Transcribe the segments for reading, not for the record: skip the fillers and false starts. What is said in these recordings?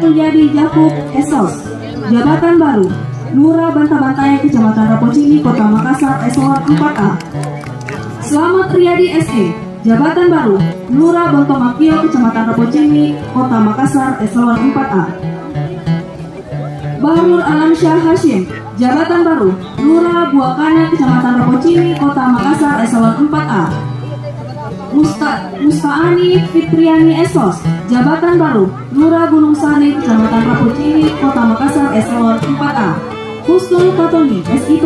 Mulyadi Jakub Esos, jabatan baru Lurah Bantabantayan Kecamatan Rapocini Kota Makassar eselon 4A. Slamet Riyadi SE, jabatan baru Lurah Bontomakio Kecamatan Rapocini Kota Makassar eselon 4A. Bahrul Alamsyah Hashim, jabatan baru Lurah Buakana Kecamatan Rapocini Kota Makassar eselon 4A. Mustaani Fitriani Esos, jabatan baru Lurah Gunung Sani Kecamatan Rapocini Kota Makassar eselon 4A. Husnul Fatoni SIP,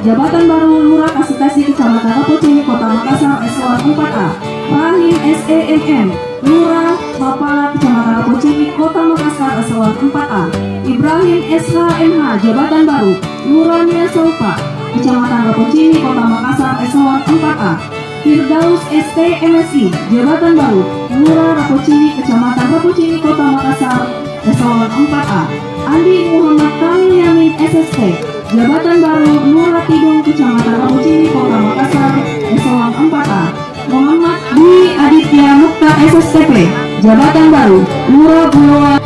jabatan baru Lurah Kasikasi Kecamatan Rapocini Kota Makassar eselon 4A. Rahim SEMM, Lurah Mapala Kecamatan Rapocini Kota Makassar eselon 4A. Ibrahim SHMH, jabatan baru Lurah Nia Saupa Kecamatan Rapocini Kota Makassar eselon 4A. Firdaus ST MSI, jabatan baru Lurah Rapocini Kecamatan Rapocini Kota Makassar eselon 4A. Andi Muhammad Kamil Yamin SST, jabatan baru Lurah Tidung Kecamatan Rapocini Kota Makassar eselon 4A. Muhammad Dwi Aditya Mukta SSTP, jabatan baru Lurah Buloa